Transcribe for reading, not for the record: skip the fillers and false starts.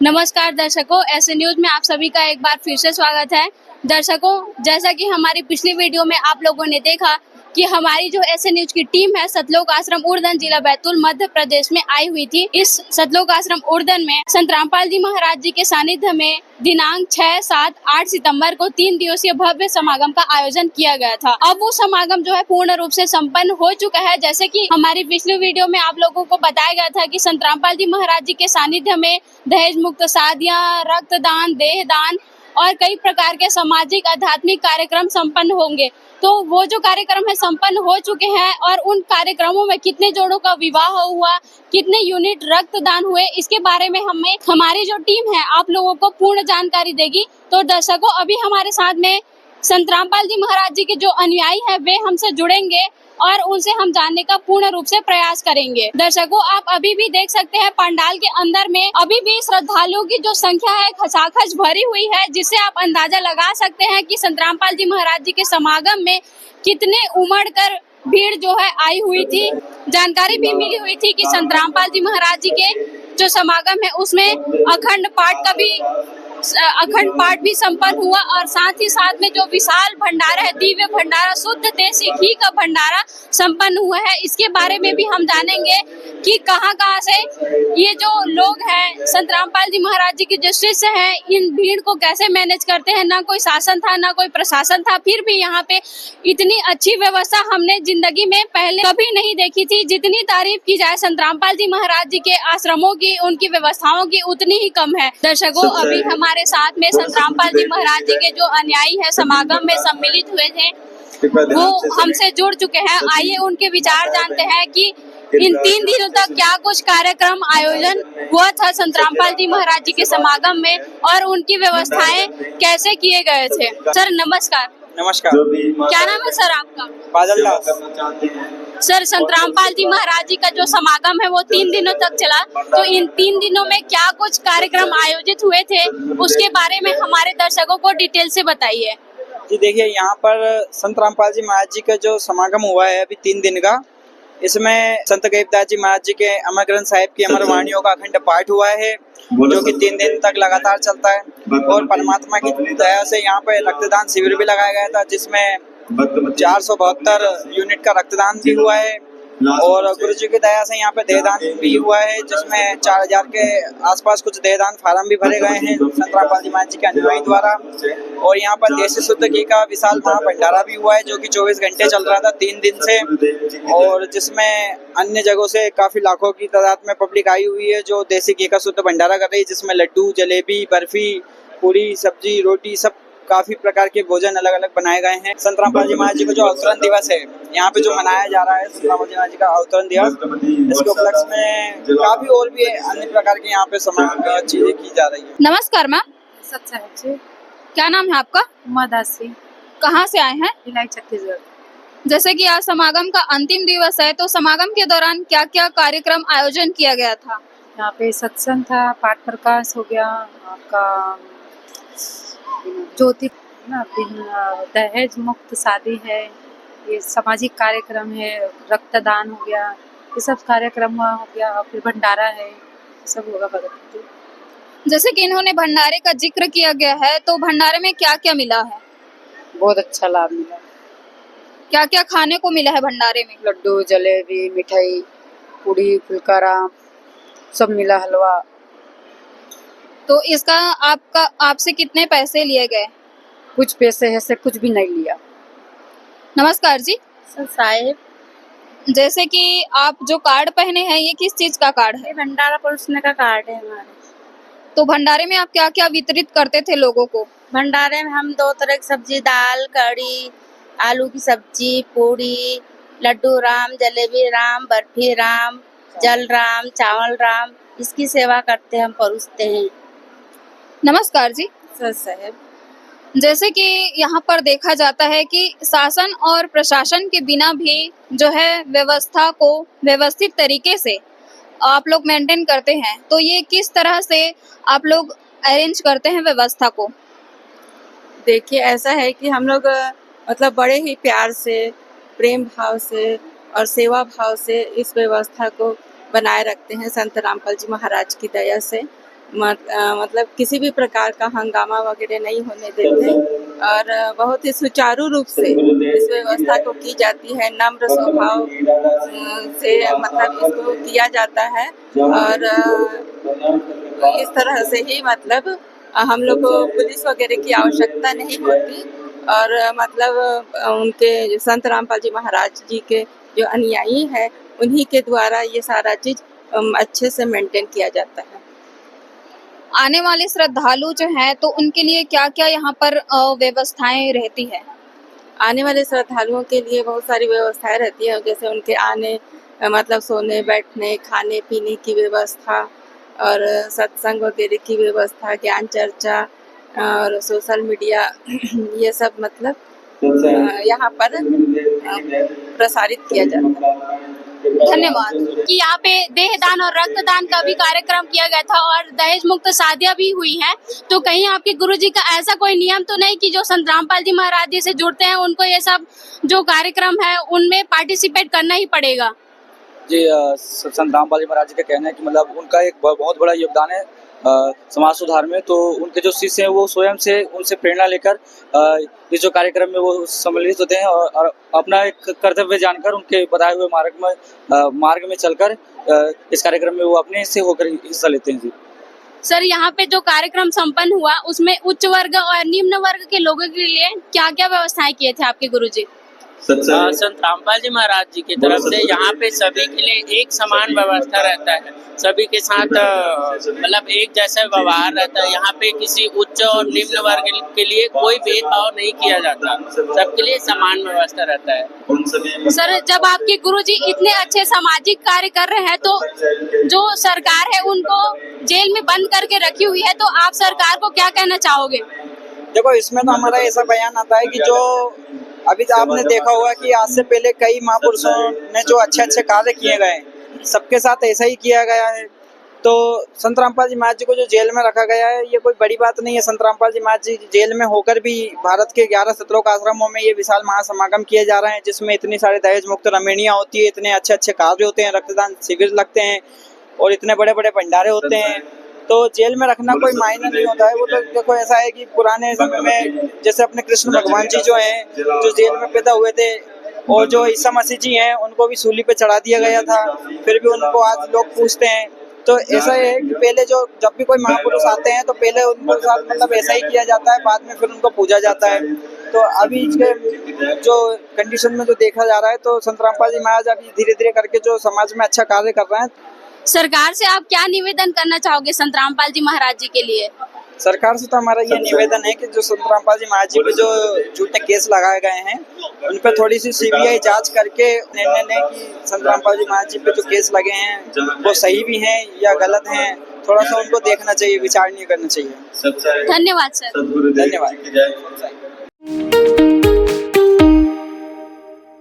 नमस्कार दर्शकों, ऐसे न्यूज में आप सभी का एक बार फिर से स्वागत है। दर्शकों, जैसा कि हमारी पिछली वीडियो में आप लोगों ने देखा कि हमारी जो ऐसे न्यूज की टीम है सतलोक आश्रम उर्दन जिला बैतूल मध्य प्रदेश में आई हुई थी। इस सतलोक आश्रम उर्दन में संत रामपाल जी महाराज जी के सानिध्य में दिनांक 6, 7, 8 सितंबर को 3 दिवसीय भव्य समागम का आयोजन किया गया था। अब वो समागम जो है पूर्ण रूप से संपन्न हो चुका है। जैसे कि हमारी पिछली वीडियो में आप लोगों को बताया गया था कि संत रामपाल जी महाराज जी के सानिध्य में दहेज मुक्त शादियां, रक्तदान, देहदान और कई प्रकार के सामाजिक आध्यात्मिक कार्यक्रम संपन्न होंगे। तो वो जो कार्यक्रम है संपन्न हो चुके हैं और उन कार्यक्रमों में कितने जोड़ों का विवाह हुआ, कितने यूनिट रक्तदान हुए, इसके बारे में हमारी जो टीम है आप लोगों को पूर्ण जानकारी देगी। तो दर्शकों, अभी हमारे साथ में संत रामपाल जी महाराज जी के जो अनुयायी है वे हमसे जुड़ेंगे और उनसे हम जानने का पूर्ण रूप से प्रयास करेंगे। दर्शकों, आप अभी भी देख सकते हैं पंडाल के अंदर में अभी भी श्रद्धालुओं की जो संख्या है खचाखच भरी हुई है, जिससे आप अंदाजा लगा सकते हैं कि संत रामपाल जी महाराज जी के समागम में कितने उमड़ कर भीड़ जो है आई हुई थी। जानकारी भी मिली हुई थी कि संत रामपाल जी महाराज जी के जो समागम है उसमें अखंड पाठ भी संपन्न हुआ और साथ ही साथ में जो विशाल भंडारा है, दिव्य भंडारा, शुद्ध देसी घी का भंडारा संपन्न हुआ है। इसके बारे में भी हम जानेंगे कि कहां से ये जो लोग हैं संत रामपाल जी महाराज जी के जो शिष्य हैं इन भीड़ को कैसे मैनेज करते हैं। ना कोई शासन था, ना कोई प्रशासन था, फिर भी यहाँ पे इतनी अच्छी व्यवस्था हमने जिंदगी में पहले कभी नहीं देखी थी। जितनी तारीफ की जाए संत रामपाल जी महाराज जी के आश्रमों की, उनकी व्यवस्थाओं की, उतनी ही कम है। दर्शकों, अभी हमारे साथ में संत रामपाल जी महाराज जी के जो अनुयायी है समागम में सम्मिलित हुए थे वो हमसे जुड़ चुके हैं। आइए उनके विचार जानते हैं कि इन 3 दिनों तक क्या कुछ कार्यक्रम आयोजन हुआ था संत रामपाल जी महाराज जी के समागम में और उनकी व्यवस्थाएं कैसे किए गए थे। सर नमस्कार। नमस्कार। क्या नाम है सर आपका? बादल दास। सर, संत रामपाल जी महाराज जी का जो समागम है वो 3 दिनों तक चला, तो इन 3 दिनों में क्या कुछ कार्यक्रम आयोजित हुए थे उसके बारे में हमारे दर्शकों को डिटेल से बताइए। जी देखिए, यहाँ पर संत रामपाल जी महाराज जी का जो समागम हुआ है अभी 3 दिन का, इसमें संत गरीबदास जी महाराज जी के अमर ग्रंथ साहिब की अमर वाणियों का अखंड पाठ हुआ है जो कि 3 दिन तक लगातार चलता है। और परमात्मा की दया से यहाँ पे रक्तदान शिविर भी लगाया गया था जिसमें 472 यूनिट का रक्तदान भी हुआ है और गुरु जी की दया से यहाँ पे देहदान भी हुआ है जिसमें 4000 के आसपास कुछ देहदान फार्म भी भरे गए हैं संत रामपाल जी महाराज जी के अनुयायी द्वारा। और यहाँ पर देसी शुद्ध घी का विशाल महाभंडारा भी हुआ है जो कि 24 घंटे चल रहा था 3 दिन से, और जिसमें अन्य जगहों से काफी लाखों की तादाद में पब्लिक आई हुई है जो देसी घी का शुद्ध भंडारा कर रही है, जिसमें लड्डू, जलेबी, बर्फी, पूरी, सब्जी, रोटी, सब काफी प्रकार के भोजन अलग अलग बनाए गए हैं। संत रामपाल जी महाराज जी का जो अवतरण दिवस है यहाँ पे जो मनाया जा रहा है संत रामपाल जी महाराज जी का अवतरण दिवस, इसके उपलक्ष्य में काफी और भी अन्य प्रकार के यहाँ पे चीजें की जा रही है। नमस्कार मैम। सत्संग जी। क्या नाम है आपका? मदासी। कहाँ से आए हैं? भिलाई, छत्तीसगढ़। जैसे कि आज समागम का अंतिम दिवस है, तो समागम के दौरान क्या क्या कार्यक्रम आयोजन किया गया था? यहाँ पे सत्संग था, पाठ प्रकाश हो गया, आपका ज्योति ना, दहेज मुक्त शादी है, ये सामाजिक कार्यक्रम है, रक्तदान हो गया, ये सब कार्यक्रम हो गया, फिर भंडारा है, सब होगा भगत। जैसे कि इन्होंने भंडारे का जिक्र किया गया है, तो भंडारे में क्या क्या मिला है? बहुत अच्छा लाभ मिला। क्या क्या खाने को मिला है भंडारे में? लड्डू, जलेबी, मिठाई, पूड़ी, फुलकारा, सब मिला, हलवा। तो इसका आपसे कितने पैसे लिए गए? कुछ पैसे है से कुछ भी नहीं लिया। नमस्कार जी। सर साहेब, जैसे कि आप जो कार्ड पहने हैं ये किस चीज का कार्ड है? भंडारा परोसने का कार्ड है हमारे। तो भंडारे में आप क्या क्या वितरित करते थे लोगों को? भंडारे में हम 2 तरह की सब्जी, दाल, कढ़ी, आलू की सब्जी, पूड़ी, लड्डू राम, जलेबी राम, बर्फी राम, जल राम, चावल राम, इसकी सेवा करते हम, परोसते हैं। नमस्कार जी। सर साहब, जैसे कि यहाँ पर देखा जाता है कि शासन और प्रशासन के बिना भी जो है व्यवस्था को व्यवस्थित तरीके से आप लोग मेंटेन करते हैं, तो ये किस तरह से आप लोग अरेंज करते हैं व्यवस्था को? देखिए, ऐसा है कि हम लोग मतलब बड़े ही प्यार से, प्रेम भाव से और सेवा भाव से इस व्यवस्था को बनाए रखते हैं संत रामपाल जी महाराज की दया से। मतलब किसी भी प्रकार का हंगामा वगैरह नहीं होने देते और बहुत ही सुचारू रूप से इस व्यवस्था को की जाती है। नम्र स्वभाव से मतलब इसको किया जाता है और इस तरह से ही मतलब हम लोग को पुलिस वगैरह की आवश्यकता नहीं होती और मतलब उनके संत रामपाल जी महाराज जी के जो अनुयायी है उन्हीं के द्वारा ये सारा चीज अच्छे से मेंटेन किया जाता है। आने वाले श्रद्धालु जो हैं तो उनके लिए क्या क्या यहाँ पर व्यवस्थाएं रहती है? आने वाले श्रद्धालुओं के लिए बहुत सारी व्यवस्थाएं रहती है, जैसे उनके आने मतलब सोने बैठने खाने पीने की व्यवस्था और सत्संग वगैरह की व्यवस्था, ज्ञान चर्चा और सोशल मीडिया ये सब मतलब यहाँ पर प्रसारित किया जाता है। धन्यवाद। कि यहाँ पे देहदान और रक्तदान का भी कार्यक्रम किया गया था और दहेज मुक्त शादियां भी हुई हैं, तो कहीं आपके गुरुजी का ऐसा कोई नियम तो नहीं कि जो संत रामपाल जी महाराज जी से जुड़ते हैं उनको ये सब जो कार्यक्रम है उनमें पार्टिसिपेट करना ही पड़ेगा? जी, संत रामपाल जी महाराज जी का कहना है कि मतलब उनका एक बहुत बड़ा योगदान है समाज सुधार में, तो उनके जो शिष्य हैं वो स्वयं से उनसे प्रेरणा लेकर इस जो कार्यक्रम में वो सम्मिलित होते हैं और अपना एक कर्तव्य जानकर उनके बताए हुए मार्ग में चलकर इस कार्यक्रम में वो अपने से होकर हिस्सा लेते हैं। जी सर, यहाँ पे जो कार्यक्रम संपन्न हुआ उसमें उच्च वर्ग और निम्न वर्ग के लोगों के लिए क्या क्या व्यवस्थाएं किए थे आपके गुरुजी? संत रामपाल जी महाराज जी की तरफ से यहाँ पे सभी के लिए एक समान व्यवस्था रहता है, सभी के साथ मतलब एक जैसा व्यवहार रहता है। यहाँ पे किसी उच्च और निम्न वर्ग के लिए कोई भेदभाव नहीं किया जाता, सबके लिए समान व्यवस्था रहता है। सर, जब आपके गुरुजी इतने अच्छे सामाजिक कार्य कर रहे हैं तो जो सरकार है उनको जेल में बंद करके रखी हुई है, तो आप सरकार को क्या कहना चाहोगे? देखो, इसमें तो हमारा ऐसा बयान आता है कि जो अभी तो आपने देखा होगा कि आज से पहले कई महापुरुषों ने जो अच्छे अच्छे कार्य किए गए सबके साथ ऐसा ही किया गया है। तो संत रामपाल जी महाराज जी को जो जेल में रखा गया है ये कोई बड़ी बात नहीं है। संत रामपाल जी महाराज जी जेल में होकर भी भारत के 11 सतलोक आश्रमों में ये विशाल महासमागम किए जा रहे हैं, जिसमें इतनी सारे दहेज मुक्त रमणियाँ होती है, इतने अच्छे अच्छे कार्य होते हैं, रक्तदान शिविर लगते हैं और इतने बड़े बड़े भंडारे होते हैं। तो जेल में रखना कोई मायने नहीं होता है। वो तो देखो ऐसा है कि पुराने समय में जैसे अपने कृष्ण भगवान जी जो हैं जो जेल में पैदा हुए थे और जो ईसा मसीह जी हैं उनको भी सूली पे चढ़ा दिया गया था, फिर भी उनको आज लोग पूछते हैं। तो ऐसा है कि पहले जब भी कोई महापुरुष आते हैं तो पहले उनको साथ मतलब ऐसा ही किया जाता है, बाद में फिर उनको पूजा जाता है। तो अभी के जो कंडीशन में जो देखा जा रहा है तो संत रामपाल जी महाराज अभी धीरे धीरे करके जो समाज में अच्छा कार्य कर रहे हैं। सरकार से आप क्या निवेदन करना चाहोगे संत रामपाल जी महाराज जी के लिए? सरकार से तो हमारा ये निवेदन है कि जो संत रामपाल जी महाराज जी पे जो झूठे केस लगाए गए हैं उन पर थोड़ी सी सीबीआई जांच करके निर्णय लें कि संत रामपाल जी महाराज जी पे जो केस लगे हैं वो सही भी हैं या गलत हैं। थोड़ा सा उनको देखना चाहिए, विचार नहीं करना चाहिए। धन्यवाद सर। धन्यवाद।